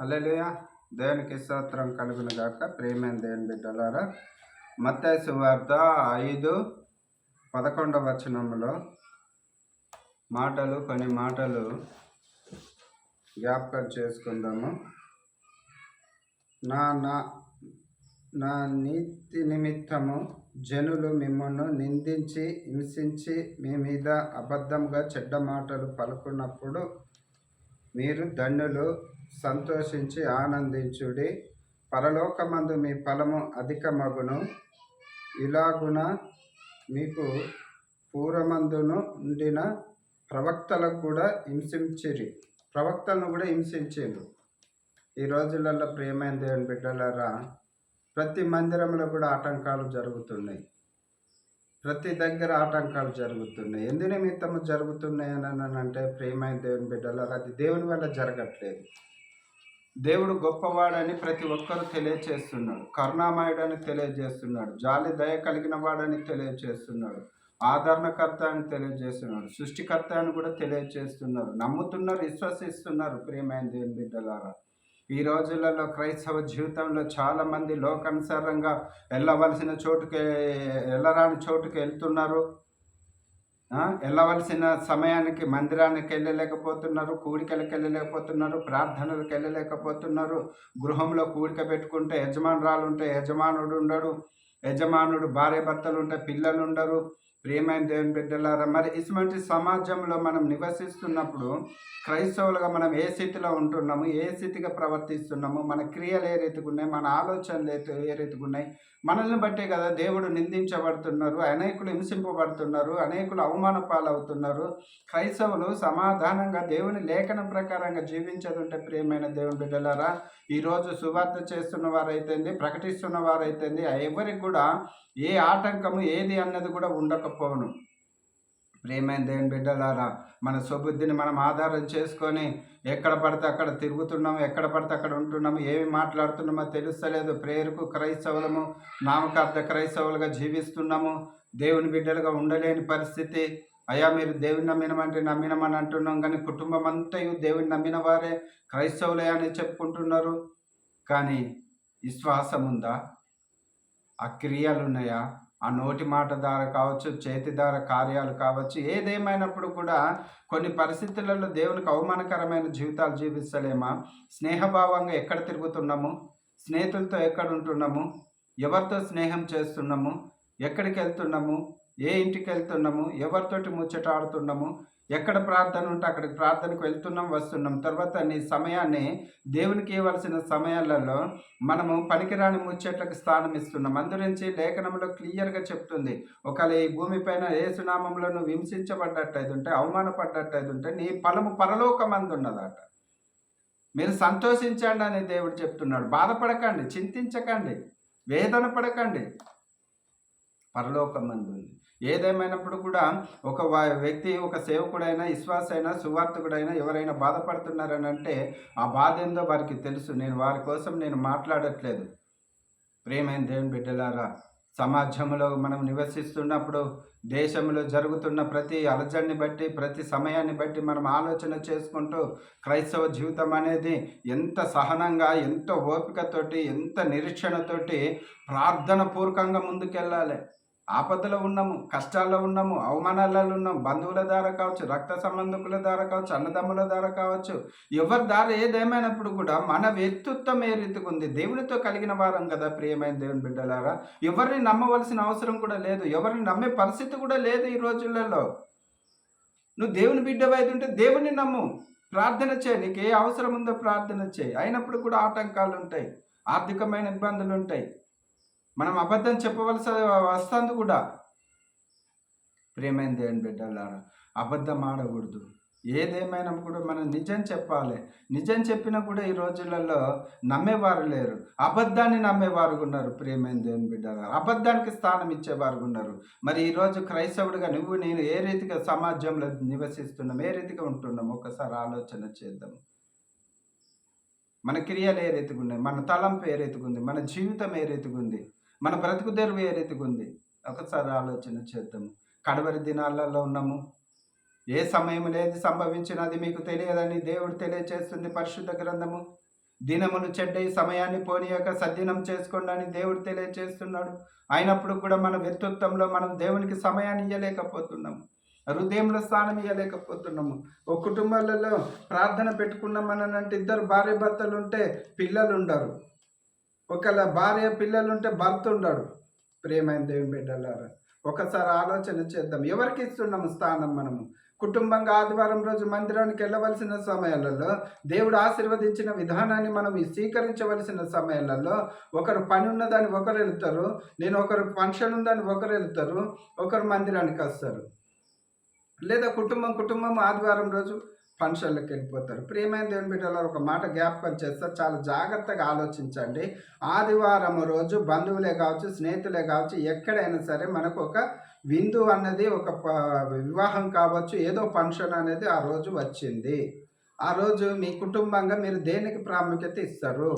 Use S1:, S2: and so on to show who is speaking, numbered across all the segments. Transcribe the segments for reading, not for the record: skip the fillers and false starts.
S1: హల్లెలూయా! దేవునికి స్తోత్రం కలుగును గాక. ప్రియమైన దేవుని బిడ్డలారా, మత్తయి సువార్త 5:11 కొన్ని మాటలు జ్ఞాపకం చేసుకుందాము. నా నా నా నీతి నిమిత్తము జనులు మిమ్మల్ని నిందించి హింసించి మీ మీద అబద్ధంగా చెడ్డ మాటలు పలుకున్నప్పుడు మీరు ధన్యులు, సంతోషించి ఆనందించుడి, పరలోకమందు మీ ఫలము అధికమగును. ఇలాగున మీకు పూర్వమందును ఉండిన ప్రవక్తలను కూడా హింసించారు. ఈ రోజులలో ప్రియమైన దేవుని బిడ్డలారా, ప్రతి మందిరంలో కూడా ఆటంకాలు జరుగుతున్నాయి. ప్రతి దగ్గర ఆటంకాలు జరుగుతున్నాయి. ఎందు నిమిత్తము జరుగుతున్నాయి అని అంటే ప్రియమైన దేవుని బిడ్డలారా, అది దేవుని వల్ల జరగట్లేదు. దేవుడు గొప్పవాడని ప్రతి ఒక్కరూ తెలియచేస్తున్నాడు. కరుణామయుడని తెలియజేస్తున్నాడు. జాలి దయ కలిగిన వాడని తెలియజేస్తున్నాడు. ఆదరణకర్త అని తెలియజేస్తున్నాడు. సృష్టికర్త అని కూడా తెలియజేస్తున్నారు. నమ్ముతున్నారు, విశ్వసిస్తున్నారు. ప్రియమైన దేవుని బిడ్డలారా, ఈ రోజులలో క్రైస్తవ జీవితంలో చాలామంది లోకానుసారంగా వెళ్ళరాని చోటుకి వెళ్తున్నారు. వెళ్ళవలసిన సమయానికి మందిరానికి వెళ్ళలేకపోతున్నారు, కూడికలకు వెళ్ళలేకపోతున్నారు, ప్రార్థనలకు వెళ్ళలేకపోతున్నారు. గృహంలో కూడిక పెట్టుకుంటే యజమానురాలు ఉంటే యజమానుడు ఉండడు, యజమానుడు భార్య భర్తలు ఉంటే పిల్లలు ఉండరు. ప్రియమైన దేవుని బిడ్డలారా, మరి ఇటువంటి సమాజంలో మనం నివసిస్తున్నప్పుడు క్రైస్తవులుగా మనం ఏ స్థితిలో ఉంటున్నాము, ఏ స్థితిగా ప్రవర్తిస్తున్నాము, మన క్రియలు ఏ రీతిగా ఉన్నాయి, మన ఆలోచనలు ఏ రీతిగా ఉన్నాయి, మనల్ని బట్టే కదా దేవుడు నిందించబడుతున్నారు, అనేకులు హింసింపబడుతున్నారు, అనేకులు అవమాన పాలవుతున్నారు. క్రైస్తవులు సమాధానంగా దేవుని లేఖనం ప్రకారంగా జీవించదుంటే ప్రియమైన దేవుని బిడ్డలారా, ఈరోజు సువార్త చేస్తున్న వారైతేంది, ప్రకటిస్తున్న వారైతేంది, ఎవరికి కూడా ఏ ఆటంకము ఏది అన్నది కూడా ఉండకపోవును. ప్రియమైన దేవుని బిడ్డలారా, మన స్వబుద్ధిని మనం ఆధారం చేసుకొని ఎక్కడ పడితే అక్కడ తిరుగుతున్నాము, ఎక్కడ పడితే అక్కడ ఉంటున్నాము, ఏమి మాట్లాడుతున్నామో తెలుస్తలేదు. ప్రేయర్కు క్రైస్తవులము, నామకార్థ క్రైస్తవులుగా జీవిస్తున్నాము, దేవుని బిడ్డలుగా ఉండలేని పరిస్థితి. అయ్యా మీరు దేవుని నమ్మినమని అంటున్నాం, కానీ కుటుంబం అంతయు దేవుని నమ్మిన వారే క్రైస్తవులే అని చెప్పుకుంటున్నారు. కానీ విశ్వాసం ఉందా? ఆ క్రియలు ఉన్నాయా? ఆ నోటి మాట ద్వారా కావచ్చు, చేతి ద్వారా కార్యాలు కావచ్చు, ఏదేమైనప్పుడు కూడా కొన్ని పరిస్థితులలో దేవునికి అవమానకరమైన జీవితాలు జీవిస్తలేమా? స్నేహభావంగా ఎక్కడ తిరుగుతున్నాము? స్నేహితులతో ఎక్కడ ఉంటున్నాము? ఎవరితో స్నేహం చేస్తున్నాము? ఎక్కడికి వెళ్తున్నాము? ఏ ఇంటికి వెళ్తున్నాము? ఎవరితోటి ముచ్చట ఆడుతున్నాము? ఎక్కడ ప్రార్థన ఉంటే అక్కడికి ప్రార్థనకు వెళ్తున్నాం, వస్తున్నాం. తర్వాత నీ సమయాన్ని దేవునికి ఇవ్వాల్సిన సమయాలలో మనము పనికిరాని ముచ్చట్లకు స్థానం ఇస్తున్నాం. అందురించి లేఖనంలో క్లియర్గా చెప్తుంది, ఒకవేళ ఈ భూమిపైన యేసునామంలో నువ్వు హింసించబడ్డట్టయితుంటే, అవమానపడ్డట్టయితుంటే నీ ఫలము పరలోకమందున్నదట. మీరు సంతోషించండి అని దేవుడు చెప్తున్నాడు. బాధపడకండి, చింతించకండి, వేదన పడకండి, పరలోకమందుంది. ఏదేమైనప్పుడు కూడా ఒక వ్యక్తి, ఒక సేవకుడైనా, విశ్వాసైనా, సువార్తకుడైనా ఎవరైనా బాధపడుతున్నారని అంటే ఆ బాధ ఏందో వారికి తెలుసు. వారి కోసం మాట్లాడట్లేదు. ప్రియమైన దేవుని బిడ్డలారా, సమాజంలో మనం నివసిస్తున్నప్పుడు, దేశంలో జరుగుతున్న ప్రతి అలజడిని బట్టి, ప్రతి సమయాన్ని బట్టి మనం ఆలోచన చేసుకుంటూ క్రైస్తవ జీవితం అనేది ఎంత సహనంగా, ఎంత ఓపికతోటి, ఎంత నిరీక్షణతోటి ప్రార్థన పూర్వకంగా ముందుకెళ్ళాలి. ఆపదలో ఉన్నాము, కష్టాల్లో ఉన్నాము, అవమానాలలో ఉన్నాము. బంధువుల ద్వారా కావచ్చు, రక్త సంబంధికుల ద్వారా కావచ్చు, అన్నదమ్ముల ద్వారా కావచ్చు, ఎవరి ద్వారా ఏదేమైనప్పుడు కూడా మన వ్యక్తిత్వం ఏ రీతిగా ఉంది, దేవునితో కలిగిన వారం కదా ప్రియమైన దేవుని బిడ్డలారా. ఎవరిని నమ్మవలసిన అవసరం కూడా లేదు, ఎవరిని నమ్మే పరిస్థితి కూడా లేదు ఈ రోజులలో. నువ్వు దేవుని బిడ్డవైతుంటే దేవుని నమ్ము, ప్రార్థన చేయి, నీకు ఏ అవసరం ఉందో ప్రార్థన చేయి. అయినప్పుడు కూడా ఆటంకాలు ఉంటాయి, ఆర్థికమైన ఇబ్బందులు ఉంటాయి, మనం అబద్ధం చెప్పవలసి వస్తుంది కూడా. ప్రియమైన దేవుని బిడ్డలారా, అబద్ధం ఆడకూడదు. ఏదేమైనా కూడా మనం నిజం చెప్పాలి. నిజం చెప్పినా కూడా ఈ రోజులలో నమ్మేవారు లేరు, అబద్ధాన్ని నమ్మేవారు ఉన్నారు. ప్రియమైన దేవుని బిడ్డలారా, అబద్ధానికి స్థానం ఇచ్చేవారు ఉన్నారు. మరి ఈరోజు క్రైస్తవుడిగా నేను ఏ రీతిగా సమాజంలో నివసిస్తున్నాం, ఏ రీతిగా ఉంటున్నాం ఒకసారి ఆలోచన చేద్దాం. మన క్రియలు ఏ రీతిగా ఉన్నాయి, మన తలంపు ఏ రీతిగా ఉంది, మన జీవితం ఏ రీతిగా ఉంది, మన బ్రతుకు తెరువు ఏ రీతిగా ఉంది, ఒకసారి ఆలోచన చేద్దాము. కడవరి దినాలలో ఉన్నాము. ఏ సమయంలో ఏది సంభవించినది మీకు తెలియదని దేవుడు తెలియచేస్తుంది పరిశుద్ధ గ్రంథము. దినములు చెడ్డ ఈ సమయాన్ని పోనీయక సద్దినం చేసుకోండి అని దేవుడు తెలియజేస్తున్నాడు. అయినప్పుడు కూడా మన వ్యక్తిత్వంలో మనం దేవునికి సమయాన్ని ఇవ్వలేకపోతున్నాము, హృదయంలో స్థానం ఇవ్వలేకపోతున్నాము. ఒక కుటుంబాలలో ప్రార్థన పెట్టుకున్నామనంటే ఇద్దరు భార్య భర్తలు ఉంటే పిల్లలు ఉండరు, ఒకళ్ళ భార్య పిల్లలు ఉంటే భర్త ఉండడు. ప్రియమైన దేవుని బిడ్డలారా, ఒకసారి ఆలోచన చేద్దాం. ఎవరికి ఇస్తున్నాము స్థానం? మనము కుటుంబంగా ఆదివారం రోజు మందిరానికి వెళ్ళవలసిన సమయాలలో, దేవుడు ఆశీర్వదించిన విధానాన్ని మనం స్వీకరించవలసిన సమయాలలో, ఒకరు పని ఉన్నదాన్ని ఒకరు వెళ్తారు, నేను ఒకరు ఫంక్షన్ ఉందని ఒకరు వెళ్తారు, ఒకరు మందిరానికి వస్తారు. లేదా కుటుంబం ఆదివారం రోజు ఫంక్షన్లకు వెళ్ళిపోతారు. ప్రియమైన దేవుని బిడ్డలారా, ఒక మాట జ్ఞాపకం చేస్తే చాలా జాగ్రత్తగా ఆలోచించండి. ఆదివారం రోజు బంధువులే కావచ్చు, స్నేహితులే కావచ్చు, ఎక్కడైనా సరే మనకు ఒక విందు అన్నది, ఒక వివాహం కావచ్చు, ఏదో ఫంక్షన్ అనేది ఆ రోజు వచ్చింది. ఆ రోజు మీ కుటుంబంగా మీరు దేనికి ప్రాముఖ్యత ఇస్తారు?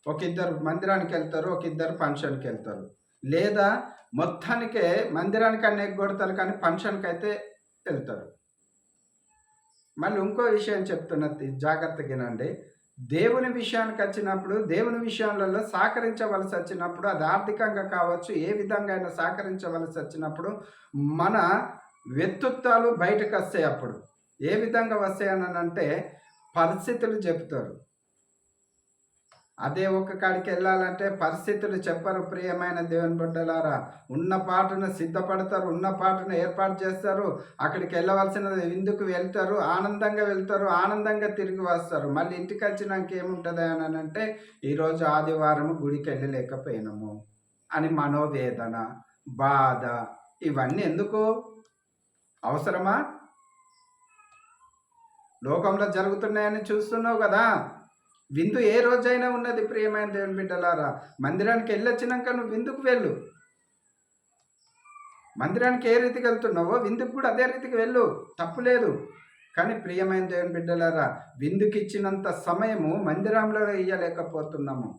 S1: ఒక ఇద్దరు మందిరానికి వెళ్తారు, ఒక ఇద్దరు ఫంక్షన్కి వెళ్తారు, లేదా మొత్తానికే మందిరానికి అన్ని ఎగ్గొడతారు కానీ ఫంక్షన్కి అయితే వెళ్తారు. మళ్ళీ ఇంకో విషయం చెప్తున్నది, జాగ్రత్తగా వినండి. దేవుని విషయానికి వచ్చినప్పుడు, దేవుని విషయాలలో సహకరించవలసి వచ్చినప్పుడు, అది ఆర్థికంగా కావచ్చు, ఏ విధంగా అయినా సహకరించవలసి వచ్చినప్పుడు మన వ్యక్తిత్వాలు బయటకు వస్తాయి. అప్పుడు ఏ విధంగా వస్తాయని అంటే పరిస్థితులు చెప్తారు. అదే ఒక కాడికి వెళ్ళాలంటే పరిస్థితులు చెప్పరు. ప్రియమైన దేవుని బిడ్డలారా, ఉన్న పాటను సిద్ధపడతారు, ఉన్న పాటను ఏర్పాటు చేస్తారు, అక్కడికి వెళ్ళవలసిన విందుకు వెళ్తారు, ఆనందంగా వెళ్తారు, ఆనందంగా తిరిగి వస్తారు. మళ్ళీ ఇంటికి వచ్చినాక ఏముంటుంది అని అంటే, ఈరోజు ఆదివారం గుడికి వెళ్ళలేకపోయినాము అని మనోవేదన, బాధ. ఇవన్నీ ఎందుకు అవసరమా? లోకంలో జరుగుతున్నాయని చూస్తున్నావు కదా. విందు ఏ రోజైనా ఉన్నది. ప్రియమైన దేవుని బిడ్డలారా, మందిరానికి వెళ్ళొచ్చినాక నువ్వు విందుకు వెళ్ళు. మందిరానికి ఏ రీతికి వెళ్తున్నావో విందుకు కూడా అదే రీతికి వెళ్ళు, తప్పులేదు. కానీ ప్రియమైన దేవుని బిడ్డలారా, విందుకి ఇచ్చినంత సమయము మందిరంలో ఇయ్యలేకపోతున్నాము.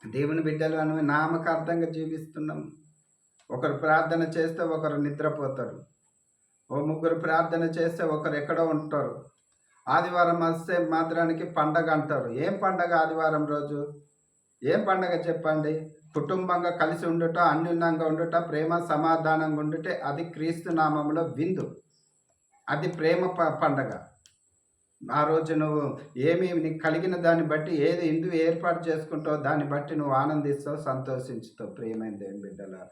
S1: దేవుని బిడ్డలను నామకార్థంగా జీవిస్తున్నాము. ఒకరు ప్రార్థన చేస్తే ఒకరు నిద్రపోతారు, ఓ ముగ్గురు ప్రార్థన చేస్తే ఒకరు ఎక్కడో ఉంటారు. ఆదివారం వస్తే మాత్రానికి పండగ అంటారు. ఏం పండగ ఆదివారం రోజు? ఏం పండగ చెప్పండి? కుటుంబంగా కలిసి ఉండుట, అన్యోన్యంగా ఉండుట, ప్రేమ సమాధానంగా ఉండుటే అది క్రీస్తు నామంలో విందు, అది ప్రేమ పండగ. ఆ రోజు నువ్వు నీకు కలిగిన దాన్ని బట్టి ఏది ఇందు ఏర్పాటు చేసుకుంటావు, దాన్ని బట్టి నువ్వు ఆనందిస్తావు, సంతోషించుతావు. ప్రియమైన దేవుని బిడ్డలారా,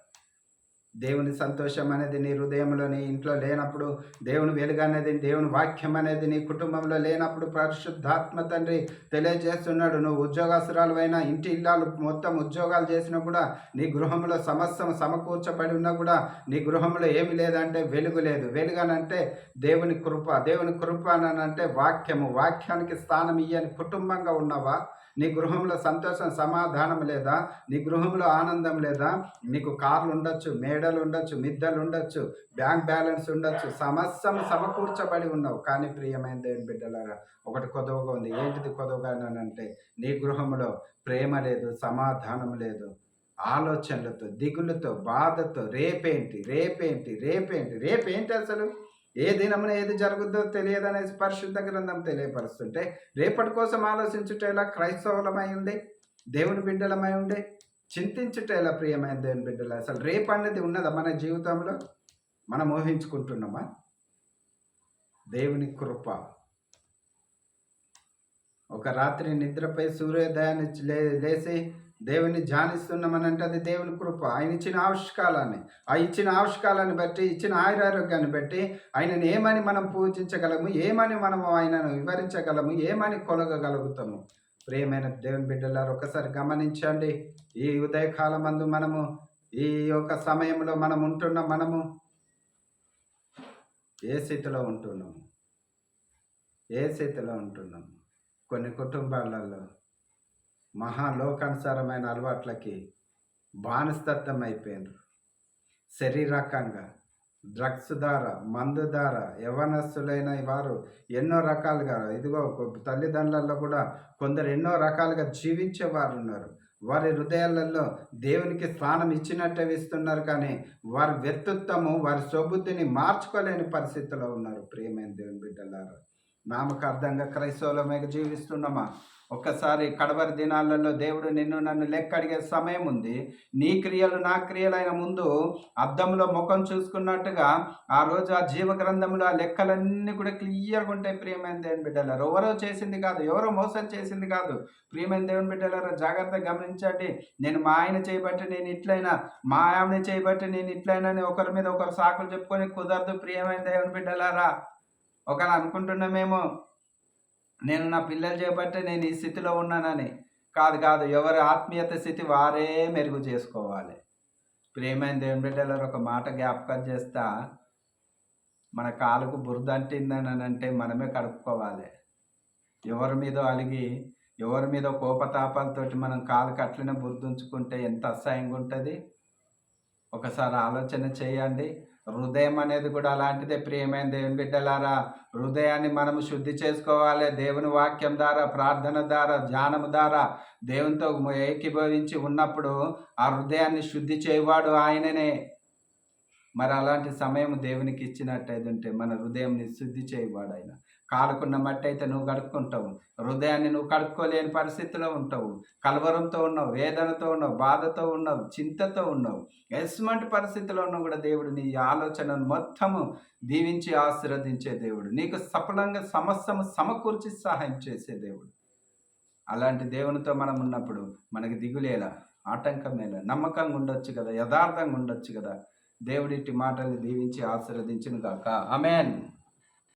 S1: దేవుని సంతోషం అనేది నీ హృదయంలో, నీ ఇంట్లో లేనప్పుడు, దేవుని వెలుగు అనేది, దేవుని వాక్యం అనేది నీ కుటుంబంలో లేనప్పుడు పరిశుద్ధాత్మ తండ్రి తెలియజేస్తున్నాడు. నువ్వు ఉద్యోగస్తురాలువైనా, ఇంటి ఇల్లాలు మొత్తం ఉద్యోగాలు చేసినా కూడా, నీ గృహంలో సమస్తం సమకూర్చబడి ఉన్నా కూడా నీ గృహంలో ఏమి లేదంటే వెలుగు లేదు. వెలుగనంటే దేవుని కృప, దేవుని కృప అంటే వాక్యము. వాక్యానికి స్థానం ఇయ్యని కుటుంబంగా ఉన్నావా? నీ గృహంలో సంతోషం సమాధానం లేదా? నీ గృహంలో ఆనందం లేదా? నీకు కార్లు ఉండొచ్చు, మేడలు ఉండొచ్చు, మిద్దలు ఉండొచ్చు, బ్యాంక్ బ్యాలెన్స్ ఉండొచ్చు, సమస్తం సమకూర్చబడి ఉన్నావు. కానీ ప్రియమైన దేవుని బిడ్డలారా, ఒకటి కొదవగా ఉంది. ఏంటిది కొదవగానంటే, నీ గృహంలో ప్రేమ లేదు, సమాధానం లేదు, ఆలోచనలతో, దిగులతో, బాధతో, రేపేంటి రేపేంటి రేపేంటి రేపేంటి అసలు ఏ దినమున ఏది జరుగుద్దో తెలియదనేసి పరిశుద్ధ గ్రంథం తెలియపరుస్తుంటే, రేపటి కోసం ఆలోచించుటేలా క్రైస్తవులమై ఉండే, దేవుని బిడ్డలమై ఉండే చింతించుటేలా ప్రియమైన దేవుని బిడ్డలు. అసలు రేపు అనేది ఉన్నదా మన జీవితంలో? మనం ఊహించుకుంటున్నామా? దేవుని కృప. ఒక రాత్రి నిద్రపై సూర్యోదయాన్ని లేసి దేవుని ధ్యానిస్తున్నామనంటే అది దేవుని కృప. ఆయన ఇచ్చిన ఆవిష్కారాన్ని, ఆ ఇచ్చిన ఆవిష్కారాన్ని బట్టి, ఇచ్చిన ఆయురారోగ్యాన్ని బట్టి ఆయనను ఏమని మనం పూజించగలము, ఏమని మనము ఆయనను వివరించగలము, ఏమని కొలగగలుగుతాము? ప్రియమైన దేవుని బిడ్డలారు, ఒకసారి గమనించండి. ఈ ఉదయకాలమందు మనము, ఈ యొక్క సమయంలో మనము ఏ స్థితిలో ఉంటున్నాము? ఏ స్థితిలో ఉంటున్నాము? కొన్ని కుటుంబాలలో మహాలోకానుసారమైన అలవాట్లకి బానిసత్వం అయిపోయినారు. శరీరకంగా డ్రగ్స్ ద్వారా, మందు ద్వారా యవ్వనస్తులైన వారు ఎన్నో రకాలుగా, ఇదిగో తల్లిదండ్రులలో కూడా కొందరు ఎన్నో రకాలుగా జీవించేవారు ఉన్నారు. వారి హృదయాలలో దేవునికి స్థానం ఇచ్చినట్టే ఇస్తున్నారు, కానీ వారి వ్యక్తిత్వము, వారి స్వబుద్ధిని మార్చుకోలేని పరిస్థితిలో ఉన్నారు. ప్రియమైన దేవుని బిడ్డలారా, నామకార్థంగా క్రైస్తవులమే జీవిస్తున్నామా? ఒక్కసారి కడవరి దినాలలో దేవుడు నిన్ను నన్ను లెక్క అడిగే సమయం ఉంది. నీ క్రియలు నా క్రియలైన ముందు అద్దంలో ముఖం చూసుకున్నట్టుగా ఆ రోజు ఆ జీవ గ్రంథంలో ఆ లెక్కలన్నీ కూడా క్లియర్గా ఉంటాయి. ప్రియమైన దేవుని బిడ్డలారా, ఎవరో చేసింది కాదు, ఎవరో మోసం చేసింది కాదు. ప్రియమైన దేవుని బిడ్డలారా, జాగ్రత్తగా గమనించండి. నేను మా ఆయన చేయబట్టి నేను ఇట్లయినా, మా ఆమె చేయబట్టి నేను ఇట్లయినా అని ఒకరి మీద ఒకరు సాకులు చెప్పుకొని కుదరదు. ప్రియమైన దేవుని బిడ్డలారా, ఒకరు అనుకుంటున్నామేమో నేను నా పిల్లలు చేయబట్టే నేను ఈ స్థితిలో ఉన్నానని. కాదు కాదు, ఎవరి ఆత్మీయత స్థితి వారే మెరుగు చేసుకోవాలి. ప్రియమైన దేవుని బిడ్డలారా, ఒక మాట జ్ఞాపకం చేస్తా, మన కాలుకు బురద అంటిందని అంటే మనమే కడుక్కోవాలి. ఎవరి మీదో అలిగి, ఎవరి మీదో కోపతాపాలతోటి మనం కాలుకి అట్లనే బురద ఉంచుకుంటే ఎంత అసహ్యంగా ఉంటుంది. ఒకసారి ఆలోచన చేయండి. హృదయం అనేది కూడా అలాంటిదే. ప్రియమైన దేవుని బిడ్డలారా, హృదయాన్ని మనము శుద్ధి చేసుకోవాలి. దేవుని వాక్యం ద్వారా, ప్రార్థన ద్వారా, ధ్యానము ద్వారా దేవునితో ఏకీభవించి ఉన్నప్పుడు ఆ హృదయాన్ని శుద్ధి చేయవాడు ఆయననే. మరి అలాంటి సమయం దేవునికి ఇచ్చినట్టయితే మన హృదయంని శుద్ధి చేయవాడు ఆయన. కాలుకున్న మట్టి అయితే నువ్వు కడుక్కుంటావు, హృదయాన్ని నువ్వు కడుక్కోలేని పరిస్థితిలో ఉంటావు. కలవరంతో ఉన్నావు, వేదనతో ఉన్నావు, బాధతో ఉన్నావు, చింతతో ఉన్నావు. ఎస్మంటి పరిస్థితిలో ఉన్నా కూడా దేవుడు నీ ఆలోచనను మొత్తము దీవించి ఆశీర్వదించే దేవుడు. నీకు సఫలంగా సమస్తము సమకూర్చి సహాయం చేసే దేవుడు. అలాంటి దేవునితో మనం ఉన్నప్పుడు మనకి దిగులేలా, ఆటంకమేలా, నమ్మకంగా ఉండొచ్చు కదా, యథార్థంగా ఉండొచ్చు కదా. దేవుడిటి మాటలు దీవించి ఆశీర్వదించును గాక. ఆమేన్.